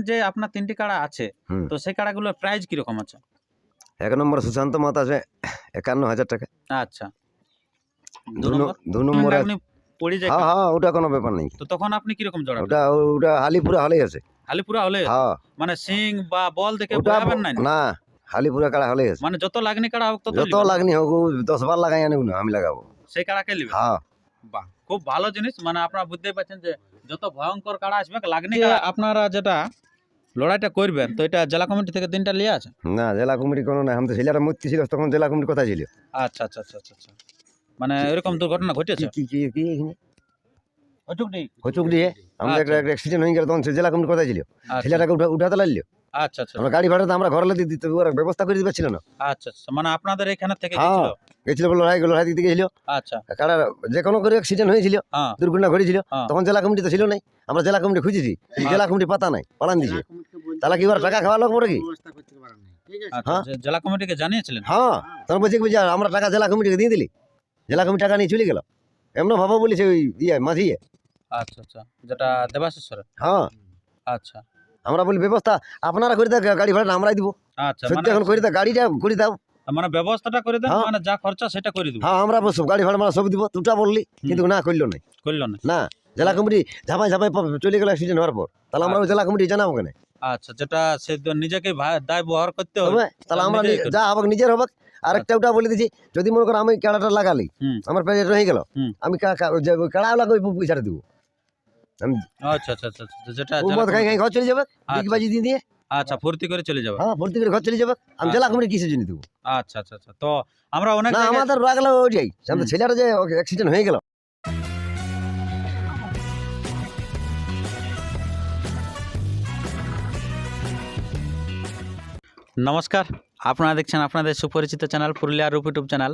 যে আপনার 3টি কাড়া আছে, হুম। তো সেই কাড়াগুলোর প্রাইস কিরকম আছে? 1 নম্বর সুশান্ত মাতা আছে 51,000 টাকা। আচ্ছা, 2 2 নম্বরে আপনি পড়ে যায় হ্যাঁ হ্যাঁ, ওটা কোনো ব্যাপার নেই। তো তখন আপনি কিরকম জড়াবেন? ওটা ওটা হালিপুরা হলেই আছে। হালিপুরা হলে হ্যাঁ, মানে সিং বা বল দেখে ওটা বোঝাবেন না? না, হালিপুরা কাড়া হলেই আছে। মানে যত লাগনি কাড়া হোক তত যত লাগনি হোক 10 বার লাগাই আনব না, আমি লাগাবো। সেই কাড়াকে লিবেন। হ্যাঁ, বাহ, খুব ভালো জিনিস। মানে আপনারা বুঝতেই পারছেন যে যত ভয়ঙ্কর কাড়া আসবে লাগনি কাড়া। আপনারা যেটা লড়াইটা করবেন, তো এটা জেলা কমিটি থেকে 3টা লিয়ে আছে? না জেলা কমিটি কোনো না, আমি তো ছেলেরা মূর্তি ছিল তখন জেলা কমিটি কোথায় ছিল? আচ্ছা আচ্ছা আচ্ছা আচ্ছা আচ্ছা। মানে এরকম দুর্ঘটনা ঘটেছে? কি এখানে ওটুকুনি? হচুক দিয়ে আমাদের একটা অ্যাক্সিডেন্ট হয়ে গেল, তখন সে জেলা কমিটি কোথায় ছিল? আচ্ছা ছেলেটাকে উঠাতে লাগলো। আচ্ছা আচ্ছা আমরা গাড়ি ভাড়া তো আমরা ঘরে দিতে দিতে ওরা ব্যবস্থা করে দিতে পারছিল না। আচ্ছা আচ্ছা। মানে আপনাদের এখানে থেকে হ্যাঁ, গেছিল? গেছিল বলে লড়াই দিতে গেছিল। আচ্ছা। কারা যে কোনো করে অ্যাক্সিডেন্ট হয়েছিল, হ্যাঁ দুর্ঘটনা ঘটেছিল, হ্যাঁ। তখন জেলা কমিটি তো ছিল নাই। আমরা জেলা কমিটি খুঁজেছি, জেলা কমিটি পাতা নাই, পালান দিয়েছে। তাহলে কি ওরা টাকা খাওয়া লোক পড়ে কি? আচ্ছা, জেলা কমিটিকে জানিয়েছিলেন? হ্যাঁ, তখন বলছে কি যে আমরা টাকা জেলা কমিটিকে দিয়ে দিলি, জেলা কমিটি টাকা নিয়ে চলে গেল। এমন ভাবো বলেছে ওই মাঝিয়ে। আচ্ছা আচ্ছা, যেটা দেবাশিসরে? হ্যাঁ, আচ্ছা আমরা বলি ব্যবস্থা আপনারা করে দাও, গাড়ি ভাড়া আমরাই দিব। আচ্ছা। সত্যি এখন করে দাও, গাড়িটা করে দাও। মানে ব্যবস্থাটা করে দেন, হ্যাঁ। মানে যা খরচা সেটা করে দিব। হ্যাঁ, আমরা বসব গাড়ি ভাড়া আমরা সব দিব, দুটা বললি কিন্তু না করলো নাই। করলো না? না, জেলা কমিটি ঝাপাই চলে গেল অ্যাক্সিডেন্ট হওয়ার পর, তাহলে আমরা ওই জেলা কমিটি জানাবো কেন? আচ্ছা, যেটা সে তো নিজেকে দায় বহর করতে হবে। হবে, তাহলে আমরা যা হবে নিজের হবে। আরেকটা ওটা বলে দিচ্ছি, যদি মনে করো আমি কাড়াটা লাগালি, হুম। আমার পেজে রয়ে গেল, হুম। আমি কাড়া লাগা ওই পয়সাটা দিব। আমি আচ্ছা আচ্ছা আচ্ছা আচ্ছা, যেটা ও মদ খাই ঘর চলে যাবে, ডিগবাজি দিয়ে দিয়ে। আচ্ছা, ফুর্তি করে চলে যাবে। হ্যাঁ, ভর্তি করে ঘর চলে যাবে। আমি জেলা কমিটি কিসের জন্য দিব? আচ্ছা আচ্ছা আচ্ছা। তো আমরা অনেক না, জায়গায়- আমাদের রাগলা ওইটাই, আমাদের ছেলেরা যে অ্যাক্সিডেন্ট হয়ে গেল। নমস্কার, আপনারা দেখছেন আপনাদের সুপরিচিত চ্যানেল পুরুলিয়া রূপ ইউটিউব চ্যানেল।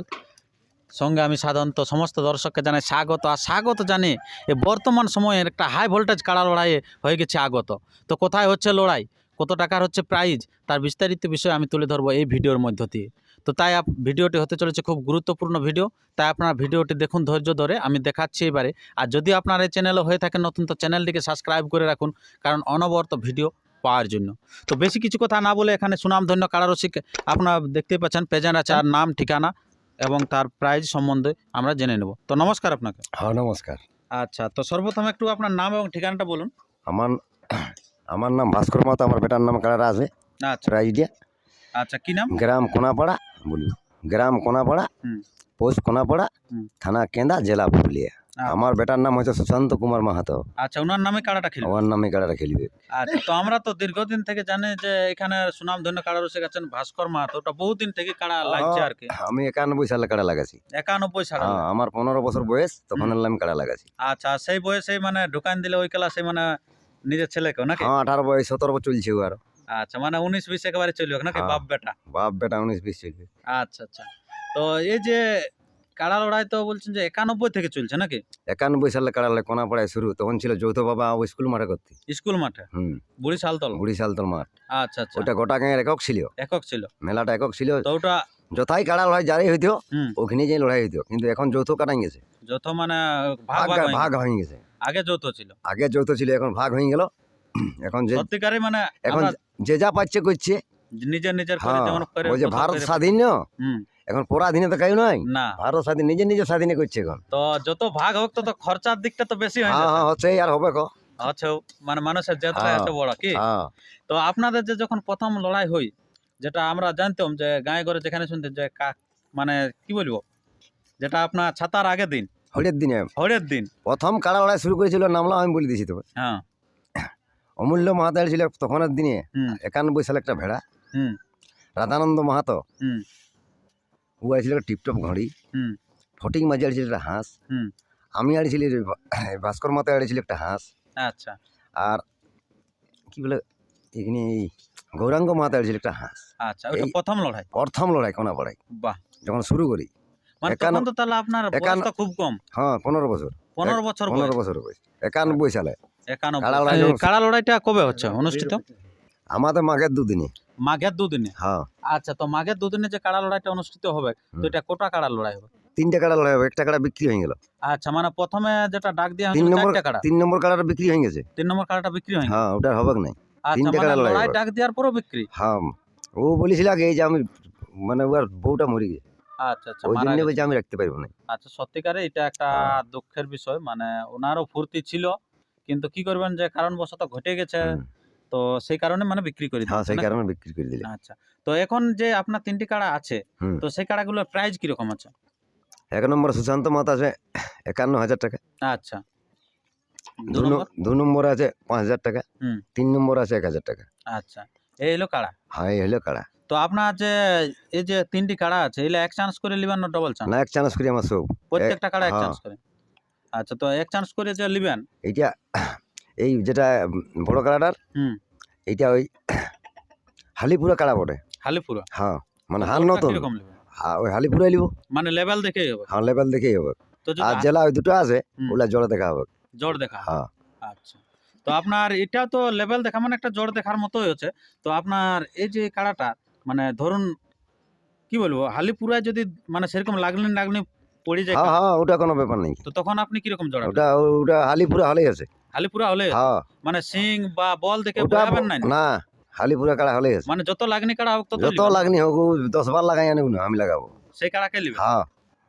সঙ্গে আমি সাধারণত সমস্ত দর্শককে জানাই স্বাগত। আর স্বাগত জানি এই বর্তমান সময়ের একটা হাই ভোল্টেজ কাড়া লড়াইয়ে হয়ে গেছে আগত। তো কোথায় হচ্ছে লড়াই, কত টাকার হচ্ছে প্রাইজ, তার বিস্তারিত বিষয় আমি তুলে ধরবো এই ভিডিওর মধ্য দিয়ে। তো তাই ভিডিওটি হতে চলেছে খুব গুরুত্বপূর্ণ ভিডিও, তাই আপনারা ভিডিওটি দেখুন ধৈর্য ধরে। আমি দেখাচ্ছি এবারে। আর যদি আপনার এই চ্যানেলে হয়ে থাকেন নতুন, তো চ্যানেলটিকে সাবস্ক্রাইব করে রাখুন, কারণ অনবরত ভিডিও পাওয়ার জন্য। তো বেশি কিছু কথা না বলে এখানে সুনামধন্য কাড়ারসিক আপনারা দেখতেই পাচ্ছেন, প্রেজেন্ট আছে, আর নাম ঠিকানা এবং তার প্রাইজ সম্বন্ধে আমরা জেনে নেব। তো নমস্কার আপনাকে। হ্যাঁ, নমস্কার। আচ্ছা, তো সর্বপ্রথম একটু আপনার নাম এবং ঠিকানাটা বলুন। আমার নাম ভাস্কর মাতা, আমার বেটার নাম কাড়ারা আছে আচ্ছা প্রাইজটা। আচ্ছা, কি নাম? গ্রাম কোনাপাড়া, বলুন গ্রাম কোনাপাড়া, হুম। পোস্ট কোনাপাড়া, হুম। থানা কেন্দা, জেলা পুরুলিয়া। আমার বেটার নাম হচ্ছে সুশান্ত কুমার মাহাতো, আচ্ছা, ওনার নামে কাড়াটা খেলবে? আমার নামে কাড়াটা খেলবে। আচ্ছা, তো আমরা তো দীর্ঘদিন থেকে জানি যে এখানে সুনামধন্য কাড়ারসিক আছেন ভাস্কর মাহাতো। ওটা বহুদিন থেকে কাড়া লাগছে আর কি। আমি 91 সালে কাড়া লাগাছি। 91 সালে? হ্যাঁ, আমার 15 বছর বয়স, তখন আমি কাড়া লাগাছি। আচ্ছা, সেই বয়সে মানে ঢুকান দিলে ওই ক্লাসে মানে নিজের ছেলেকেও নাকি? হ্যাঁ, 18 বয়স, 17 বছর চলছে ও আরো। আচ্ছা, মানে 19-20 একেবারে চলবে নাকি? হ্যাঁ। বাপ বেটা? বাপ বেটা 19-20 চলবে। আচ্ছা আচ্ছা। তো এই যে কাড়া লড়াই তো বলছেন যে 91 থেকে চলছে নাকি? 91 সালে কাড়া লাগে কোনাপাড়ায় শুরু, তখন ছিল যৌথ বাবা ও স্কুল মাঠে করতে। স্কুল মাঠে? বুড়ি শালতল? বুড়ি শালতল মাঠ। আচ্ছা আচ্ছা। ওটা গোটা গাঁয়ের একক ছিল, একক ছিল? মেলাটা একক ছিল। তো ওটা যথাই কাড়া লড়াই যারাই হইতো হুম, ওখানে যে লড়াই হইতো, কিন্তু এখন যৌথ কাটাই গেছে, যৌথ মানে ভাগ ভাগ হয়ে ভাগ গেছে। হয়ে গেছে। আগে যৌথ ছিল? আগে যৌথ ছিল, এখন ভাগ হয়ে গেল। এখন যে সত্যিকারে মানে এখন আমরা যে যা পাচ্ছে করছে। নিজের নিজের করে হ্যাঁ, যেমন করে ওই যে পছন্দ ভারত করে- স্বাধীন না, হুম, এখন পরাধীনে তো কেউ নয়। না। ভারত স্বাধীন, নিজের স্বাধীনে করছে এখন। তো যত ভাগ হোক তত খরচার দিকটা তো বেশি হয়ে হ্যাঁ যাচ্ছে। হ্যাঁ, হচ্ছে আর হবে কো। আচ্ছা, মানে মানুষের জেদটাই হ্যাঁ। এত বড় কি? হ্যাঁ, তো আপনাদের যে যখন প্রথম লড়াই হই, যেটা আমরা জানতাম যে গায়ে ঘরে যেখানে শুনতেন যে মানে কি বলবো, যেটা আপনার ছাতার আগের দিন, হলির দিনে হরের দিন। প্রথম কাড়া লড়াই শুরু করেছিল, নামলাম আমি বলে দিয়েছি তবে। হ্যাঁ। অমূল্য মাহাতো ছিল তখনের দিনে, হুম 91 সালে একটা ভেড়া। হুম রাধানন্দ মাহাতো হুম ও আইছিল টিপটপ ঘড়ি। হুম ফটিক মাঝি আড়ছিল একটা হাঁস। হুম। আমি আড়িছিলি ভাস্কর মাতা আড়িছিল একটা হাঁস। আচ্ছা আর কি বলে এখানে এই গৌরাঙ্গ মাতা আড়িছিল একটা হাঁস। আচ্ছা, ওটা এই- প্রথম লড়াই? প্রথম লড়াই কোনাপাড়ায় বাহ, যখন শুরু করি। মানে তখন তো তাহলে আপনার বয়সটা খুব কম। হ্যাঁ, 15 বছর। 15 বছর বয়স? 15 বছর বয়স, 91 সালে। কাড়া লড়াই 91। যখন- কাড়া লড়াইটা কবে হচ্ছে অনুষ্ঠিত? আমাদের মাঘের দুদিনে। মাঘের দুদিনে? হ্যাঁ, আচ্ছা, তো মাঘের দুদিনে যে কাড়া লড়াইটা অনুষ্ঠিত হবে, তো এটা কোটা কাড়া লড়াই হবে? 3টে কাড়া লড়াই হবে, একটা কাড়া বিক্রি হয়ে গেল। আচ্ছা, মানে প্রথমে যেটা ডাক দেওয়া 3 হয়েছিল নম্বর 4টা কাড়া, 3 নম্বর কাড়াটা বিক্রি হয়ে গেছে। 3 নম্বর কাড়াটা বিক্রি হয়নি? হ্যাঁ, ওটা হবে নাই। আচ্ছা, তিনটে মানে কাড়া লড়াই লড়াই হবে। ডাক দেওয়ার পরও বিক্রি। হ্যাঁ ও বলেছিল আগে এই যে আমি মানে ওর বউটা মরে গেছে, আচ্ছা আচ্ছা, ওই মারা জন্য গেছে। বলছে আমি রাখতে পারবো না। আচ্ছা, সত্যিকারে এটা একটা হ্যাঁ। দুঃখের বিষয়, মানে ওনারও ফুর্তি ছিল, কিন্তু কি করবেন যে কারণবশত ঘটে গেছে, হুম। তো সেই কারণে মানে বিক্রি করে হ্যাঁ দিয়েছে সেই নাকি? কারণে বিক্রি করে দিলে। আচ্ছা, তো এখন যে আপনার 3টি কাড়া আছে, হুম। তো সেই কাড়াগুলোর প্রাইস কিরকম আছে? 1 নম্বর সুশান্ত মাত আছে 51,000 টাকা, আচ্ছা, 2 নম্বর? 2 নম্বর আছে 5,000 টাকা, হুম। 3 নম্বর আছে 1,000 টাকা। আচ্ছা, এই হলো কাড়া। হ্যাঁ এই হলো কাড়া। তো আপনার যে এই যে 3টি কাড়া আছে, এগুলো এক চান্স করে লিবেন না ডবল চান্স? না এক চান্স করি আমার সব। প্রত্যেকটা কাড়া এক হ্যাঁ চান্স করে? আচ্ছা, তো এক চান্স করে যে লিবেন। এইটা এই যেটা বড় কাড়াটার হুম। এইটা ওই হালিপুরা কাড়া বটে। হালিপুরা? হ্যাঁ মানে তো হাল দরটা নতুন। কিরকম লিবেন? হ্যাঁ ওই হালিপুরাই লিব। মানে লেভেল দেখেই হবে? হ্যাঁ লেভেল দেখেই হবে। তো যদি আর জেলা ওই দুটো আছে হুম। ওগুলা জোড়া দেখা হবে। জোর দেখা হবে? হ্যাঁ আচ্ছা, তো আপনার এটা তো লেভেল দেখা মানে একটা জোর দেখার মতোই হচ্ছে। তো আপনার এই যে কাড়াটা, মানে ধরুন কি বলবো, হালিপুরায় যদি মানে সেরকম লাগনি পড়ে যায় হ্যাঁ কাড়া, হ্যাঁ ওটা কোনো ব্যাপার নেই। তো তখন আপনি কিরকম জোড়াবেন? ওটা ওটা হালিপুরা হলেই আছে। হালিপুরা হলে হ্যাঁ মানে সিং বা বল দেখে ওটা বোঝাবেন না? না হালিপুরা কাড়া হলেই আছে। মানে যত লাগনি কাড়া হোক তত যত লিবেন? লাগনি হোক ও 10 বার লাগাই আনব না আমি লাগাবো। সেই কাড়াকে লিবেন? হ্যাঁ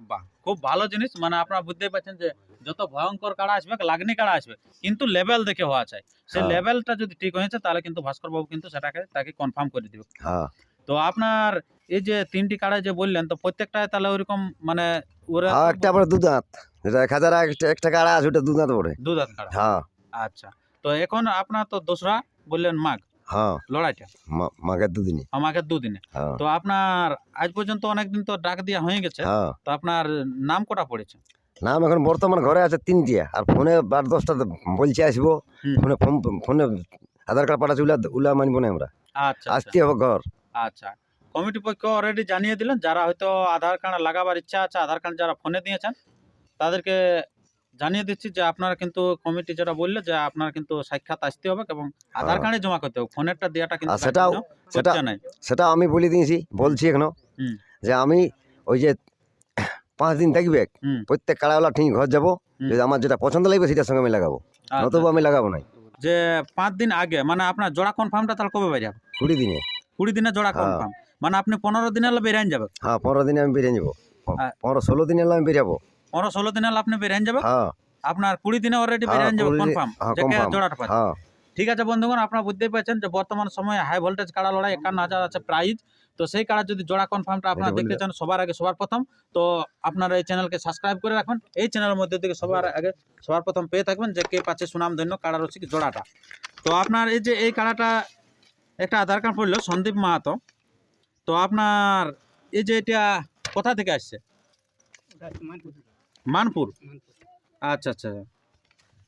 বাহ, খুব ভালো জিনিস। মানে আপনারা বুঝতেই পারছেন যে যত ভয়ঙ্কর কাড়া আসবে, লাগনি কাড়া আসবে, কিন্তু লেভেল দেখে হওয়া চাই। সেই হ্যাঁ। লেভেলটা যদি ঠিক হয়েছে তাহলে কিন্তু ভাস্কর বাবু কিন্তু তাকে কনফার্ম করে দিবে। হ্যাঁ তো আপনার এই যে 3টি কাড়া যে বললেন, তো প্রত্যেকটায় তাহলে ওইরকম মানে ওরা হ্যাঁ একটা আবার দু দাঁত, যেটা 1,000 একটা কাড়া আছে ওটা দু দাঁত পড়ে। দু দাঁত কাড়া? হ্যাঁ আচ্ছা, তো এখন আপনার তো দোসরা বললেন মাঘ হ্যাঁ লড়াইটা, মাঘের দুদিনে। আমাকে দুদিনে। হ্যাঁ তো আপনার আজ পর্যন্ত অনেকদিন তো ডাক দেওয়া হয়ে গেছে, হ্যাঁ তো আপনার নাম কটা পড়েছে? নাম এখন বর্তমান ঘরে আছে 3টিয়া, আর ফোনে 8-10টা বলছে আসবো। হুম। ফোনে আধার কার্ড পাঠাচ্ছে উলা মানবো না আমরা, আচ্ছা আচ্ছা আসতে হবে ঘর। আচ্ছা, কমিটি পক্ষ অলরেডি জানিয়ে দিলেন, যারা হয়তো আধার কার্ড লাগাবার ইচ্ছা আছে, আধার কার্ড যারা ফোনে দিয়েছেন তাদেরকে জানিয়ে দিচ্ছি যে আপনারা কিন্তু কমিটি যেটা বললে যে আপনারা কিন্তু সাক্ষাৎ আসতে হবে এবং আধার কার্ডে জমা করতে হবে, ফোনেরটা দেওয়াটা কিন্তু আর সেটাও সেটা করতে নাই। সেটা আমি বলে দিয়েছি, বলছি এখনো হুম। যে আমি ওই যে 5 দিন থাকবে হুম। প্রত্যেক কাড়াওয়ালা ঠিক ঘর যাবো, হুম। যদি আমার যেটা পছন্দ লাগবে সেটার সঙ্গে আমি লাগাবো, আচ্ছা, নতুবা আমি লাগাবো না। যে 5 দিন আগে মানে আপনার জোড়া কনফার্মটা তাহলে কবে বেরিয়ে যাবে? 20 দিনে। 20 দিনে জোড়া হ্যাঁ। কনফার্ম, মানে আপনি 15 দিনে হলে বেরিয়ে যাবে? হ্যাঁ 15 দিনে আমি বেরিয়ে যাবো, হ্যাঁ। 15-16 দিনে আমি বেরিয়ে যাবো। 15-16 দিনে হলে আপনি বেরিয়ে যাবে, হ্যাঁ আপনার 20 দিনে অলরেডি হ্যাঁ বেরিয়ে যাবে 20 কনফার্ম, হ্যাঁ যে কনফার্ম। জোড়াটা পাচ্ছে। হ্যাঁ ঠিক আছে বন্ধুগণ, আপনারা বুঝতেই পারছেন যে বর্তমান সময়ে হাই ভোল্টেজ কাড়া লড়াই 51,000 আছে প্রাইজ। তো সেই কাড়া যদি জোড়া কনফার্মটা আপনারা এটা বলে দেখতে চান সবার আগে সবার প্রথম, তো আপনারা এই চ্যানেলকে সাবস্ক্রাইব করে রাখবেন। এই চ্যানেলের মধ্যে থেকে সবার আগে সবার প্রথম পেয়ে থাকবেন যে কে পাচ্ছে সুনামধন্য কাড়া রসিক জোড়াটা। তো আপনার এই যে এই কাড়াটা একটা আধার কার্ড পড়লো সন্দীপ মাহাতো, তো আপনার এই যে এটা কোথা থেকে আসছে? মানপুর? আচ্ছা আচ্ছা,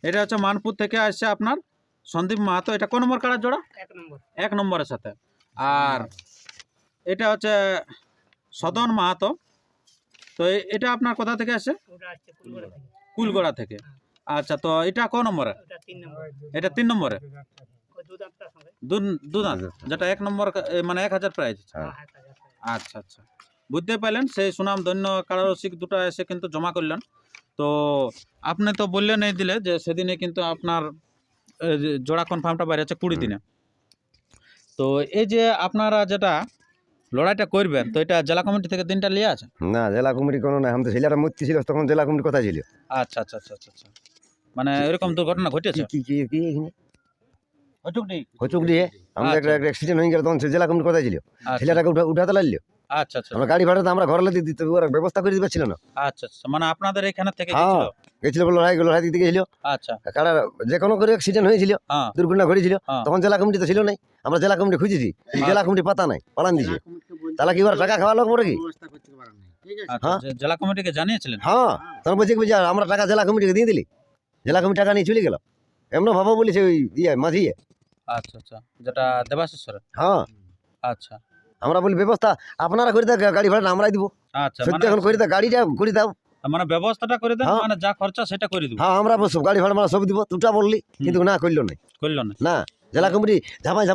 এটা হচ্ছে মানপুর থেকে আসছে আপনার সন্দীপ মাহাতো। এটা কোন নম্বর কাড়ার জোড়া? 1 নম্বরের সাথে। আর এটা হচ্ছে সদন মাহাতো, তো এটা আপনার কোথা থেকে আসছে? কুলগড়া থেকে। আচ্ছা, তো এটা কোন নম্বরে? এটা 3 নম্বরে, দুদান, যেটা 1 নম্বর মানে 1000 প্রাইজ। হ্যাঁ। আচ্ছা আচ্ছা, বুঝতে পারলেন, সেই সুনাম ধন্য কারারসিক দুটো এসে কিন্তু জমা করলেন। তো আপনি তো বললেন এই দিলে যে সেদিনে কিন্তু আপনার জোড়া কনফার্মটা বাইরে আছে 20 দিনে। তো এই যে আপনারা যেটা লড়াইটা করবেন, তো এটা জেলা কমিটি থেকে দিনটা লিয়ে আছে? না জেলা কমিটি কোনো না, আমি তো ছেলেটা মূর্তি ছিল তখন জেলা কমিটি কোথায় ছিল? আচ্ছা আচ্ছা আচ্ছা আচ্ছা, মানে এরকম দুর্ঘটনা ঘটেছে? কি কি কি এখানে ওইটুকুনি? হচুক দিয়ে আমাদের একটা অ্যাক্সিডেন্ট হয়ে গেল, তখন ছেলেটা কমিটি কোথায় ছিল? আচ্ছা ছেলেটাকে উঠাতে লাগলো। আচ্ছা আচ্ছা আমরা গাড়ি ভাড়া তো আমরা ঘরে দিতে ওরা ব্যবস্থা করে দিতে পারছিল না। আচ্ছা আচ্ছা, মানে আপনাদের এখানে থেকে হ্যাঁ গেছিল? গেছিল বলে লড়াই দিতে গেছিল। আচ্ছা কারা যে কোনো করে অ্যাক্সিডেন্ট হয়েছিল, হ্যাঁ দুর্ঘটনা ঘটেছিল, হ্যাঁ। তখন জেলা কমিটি তো ছিল নাই। আমরা জেলা কমিটি খুঁজেছি, জেলা কমিটি পাতা নাই, পালান দিয়েছে। তাহলে কি ওরা টাকা খাওয়া লাগবে কি? আচ্ছা, হ্যাঁ। জেলা কমিটিকে জানিয়েছিলেন? হ্যাঁ তখন বলছি কি আমরা টাকা জেলা কমিটিকে দিয়ে দিলি, জেলা কমিটি টাকা নিয়ে চলে গেল। এমন ভাবো বলেছে ওই মাঝিয়ে। আচ্ছা আচ্ছা, যেটা দেবাশিসরে? হ্যাঁ আচ্ছা আমরা বলি ব্যবস্থা আপনারা করে দাও, গাড়ি ভাড়া আমরাই দিব। আচ্ছা, সত্যি এখন করে দাও, গাড়িটা করে দাও। মানে ব্যবস্থাটা করে দেন, হ্যাঁ। মানে যা খরচা সেটা করে দিব। হ্যাঁ আমরা সব গাড়ি ভাড়া সব দিব, দুটা বললি কিন্তু না করলো না। করল না? না জেলা কমিটি ঝাপাই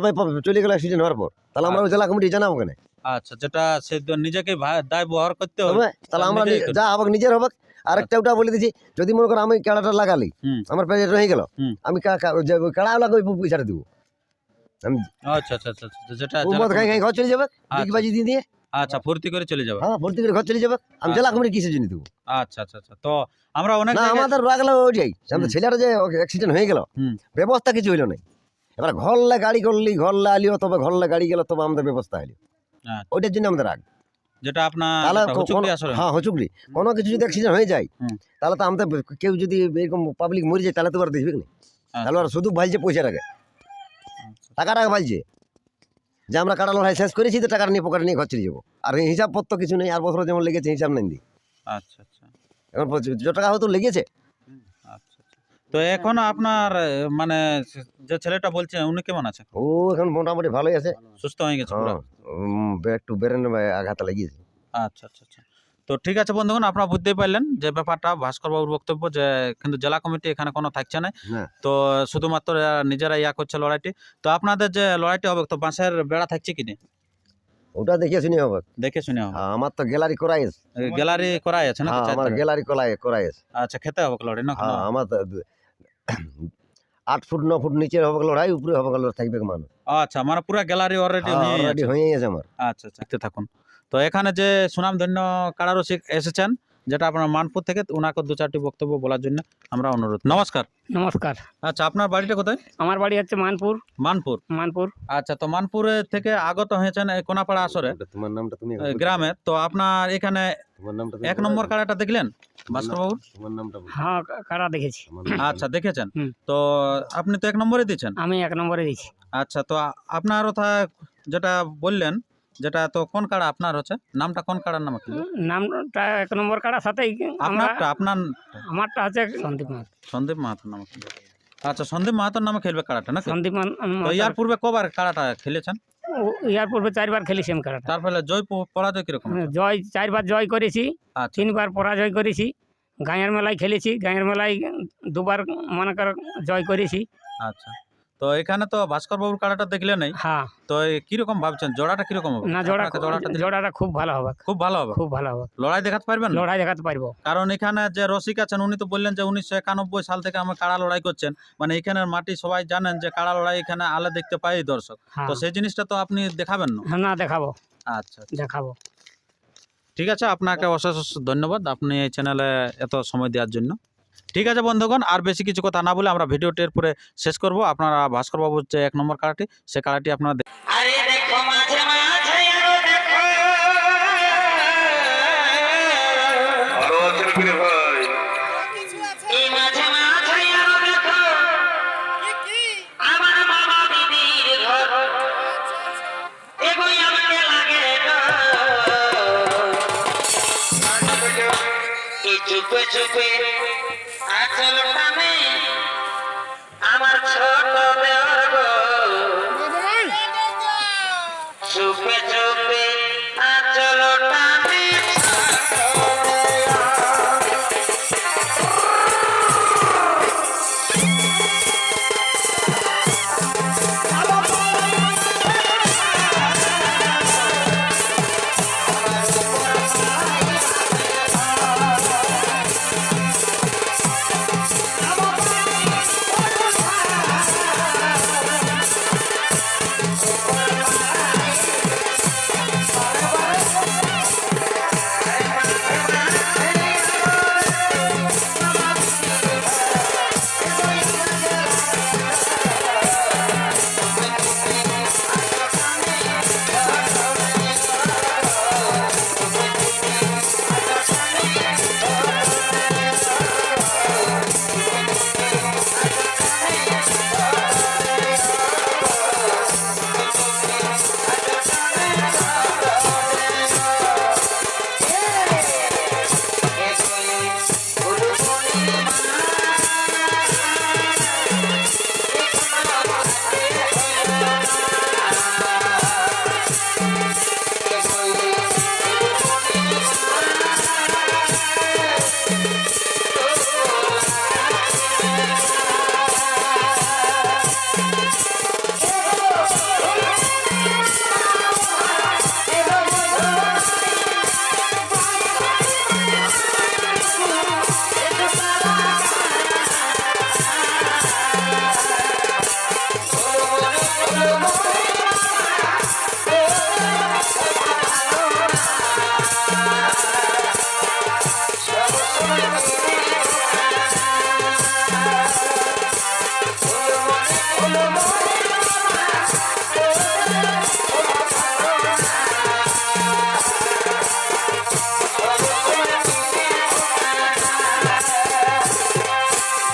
চলে গেল অ্যাক্সিডেন্ট হওয়ার পর, তাহলে আমরা ওই জেলা কমিটি জানাবো কেন? আচ্ছা, যেটা সে নিজেকে দায় বহর করতে হবে। হবে তাহলে আমরা যা হবে নিজের হবে। আরেকটা ওটা বলে দিচ্ছি, যদি মনে করো আমি কাড়াটা লাগালি, হুম। আমার পেজে রয়ে গেল, হুম। আমি কাড়া লাগবে পয়সাটা দিব। আমি আচ্ছা আচ্ছা আচ্ছা আচ্ছা, যেটা ও জেলা মদ খাই কমিটি- খাই ঘর চলে যাবে আচ্ছা। ডিগবাজি দিয়ে দিয়ে আচ্ছা, ফুর্তি করে চলে যাবে। হ্যাঁ ভর্তি করে ঘর চলে যাবে আমি জেলা কমিটি কিসের জন্য দেবো আচ্ছা আচ্ছা আচ্ছা, তো আমরা অনেক না জায়গায়- আমাদের রাখলো ওইটাই আমাদের হুম। ছেলেরা যে অ্যাক্সিডেন্ট হয়ে গেল হুম। ব্যবস্থা কিছু হইলো না এবার ঘরলে গাড়ি করলি ঘরলে আলিও তবে ঘরলে গাড়ি গেল তবে আমাদের ব্যবস্থা হলো আচ্ছা, ওইটার জন্য আমাদের রাগ যেটা আপনার তাহলে যেটা হুচুকি কোনো- আসরে হ্যাঁ হুচুকলি কোনো কিছু যদি অ্যাক্সিডেন্ট হয়ে যায় হুম। তাহলে তো আমাদের কেউ যদি এরকম পাবলিক মরে যায় তাহলে তো আর দেখবে না তাহলে ওরা শুধু ভালছে পয়সা রাখে টাকা টাকা ভালছে যে আমরা কাটা লড়াই শেষ করেছি তো টাকাটা নিয়ে পকেটে নিয়ে ঘর চলে যাবো আর হিসাব পত্র কিছু নেই আর বছর যেমন লেগেছে হিসাব নেই দিই আচ্ছা আচ্ছা এখন যত টাকা হয়তো লেগেছে আচ্ছা আচ্ছা। তো এখন আপনার মানে যে ছেলেটা বলছে উনি কেমন আছে? ও এখন মোটামুটি ভালোই আছে সুস্থ হয়ে গেছে পুরো? হ্যাঁ একটু বেরেন আঘাত লাগিয়েছে আচ্ছা আচ্ছা আচ্ছা, তো ঠিক আছে বন্ধুগণ, আপনারা বুঝতেই পারলেন যে ব্যাপারটা ভাস্কর বাবুর বক্তব্য, যে কিন্তু জেলা কমিটি এখানে কোনো থাকছে না, না তো শুধুমাত্র নিজেরা ইয়া করছে লড়াইটি। তো আপনাদের যে লড়াইটি হবে তো বাঁশের বেড়া থাকছে কি না? ওটা দেখে শুনে হবে দেখে শুনে হবে। আমার তো গ্যালারি করাই আছে গ্যালারি করাই আছে না? হ্যাঁ আমার গ্যালারি করাই আছে আচ্ছা, খেতে হবে লড়াই না? হ্যাঁ আমার তো 8 ফুট 9 ফুট নিচে হবে লড়াই উপরে হবে লড়াই থাকবে মানুষ আচ্ছা, মানে পুরো গ্যালারি অলরেডি অলরেডি হয়ে গেছে আমার আচ্ছা আচ্ছা, দেখতে থাকুন। তো এখানে যে সুনামধন্য কারারসিক এসেছেন, যেটা আপনার মানপুর থেকে, ওনাকে 2-4টি বক্তব্য বলার জন্য আমরা অনুরোধ। নমস্কার। নমস্কার। আচ্ছা, আপনার বাড়িটা কোথায়? আমার বাড়ি হচ্ছে মানপুর। মানপুর। আচ্ছা, তো মানপুরে থেকে আগত হয়েছেন এই কোনাপাড়া আসরে তোমার নামটা তুমি গ্রামের। তো আপনার এখানে তোমার নামটা 1 নম্বর কাড়াটা দেখলেন ভাস্কর বাবু? তোমার নামটা হ্যাঁ, কারা দেখেছি। আচ্ছা, দেখেছেন। হুম। তো আপনি তো 1 নম্বরে দিয়েছেন। আমি 1 নম্বরে দিয়েছি। আচ্ছা, তো আপনার কথা যেটা বললেন, যেটা তো কোন কাড়া আপনার হচ্ছে, নামটা কোন কাড়ার নাম কি? নামটা 1 নম্বর কারা সাথেই আমরা। আপনার আমারটা হচ্ছে সন্দীপ মাহাতো। সন্দীপ মাহাতোর নামে খেলবে। আচ্ছা, সন্দীপ মাহাতোর নামে খেলবে কাড়াটা নাকি? সন্দীপ তো ইয়ার পূর্বে কবার কাড়াটা খেলেছেন? ইয়ার পূর্বে 4 বার খেলেছি আমি কারাটা। তার ফলে জয় পরাজয় কিরকম হয়েছে? জয় 4 বার জয় করেছি, আচ্ছা 3 বার পরাজয় করেছি। গাঁয়ের মেলায় খেলেছি, গাঁয়ের মেলায় 2 বার মনে কর জয় করেছি। আচ্ছা, তো এখানে তো ভাস্কর বাবুর কাড়াটা দেখলে নাই, হ্যাঁ তো কিরকম ভাবছেন জোড়াটা কিরকম হবে? না, আপনাকে জোড়াটা দিলে জোড়াটা খুব ভালো হবে, খুব ভালো হবে। খুব ভালো হবে। লড়াই দেখাতে পারবেন? লড়াই দেখাতে পারবো। কারণ এখানে যে রসিক আছেন উনি তো বললেন যে 1991 সাল থেকে আমরা কাড়া লড়াই করছেন, মানে এখানের মাটি সবাই জানেন যে কাড়া লড়াই এখানে আলে দেখতে পাই দর্শক। হ্যাঁ তো সেই জিনিসটা তো আপনি দেখাবেন না? না, দেখাবো আচ্ছা, দেখাবো। ঠিক আছে, আপনাকে অশেষ ধন্যবাদ আপনি এই চ্যানেলে এত সময় দেওয়ার জন্য। ঠিক আছে বন্ধুগণ, আর বেশি কিছু কথা না বলে আমরা ভিডিওটির পরে শেষ করব। আপনারা ভাস্কর বাবুর যে 1 নম্বর কাড়াটি, সে কাড়াটি আপনারা আরে দেখো মাঝে মাঝে আরো দেখো ভালো আছেন কিরে ভাই? এই মাঝে মাঝে আরো দেখো আমার মামা দিদির ঘর এগোই আমাকে লাগে এই চুপে চুপে আচল টানে আমার ছোট দেওয়ার গো সুপে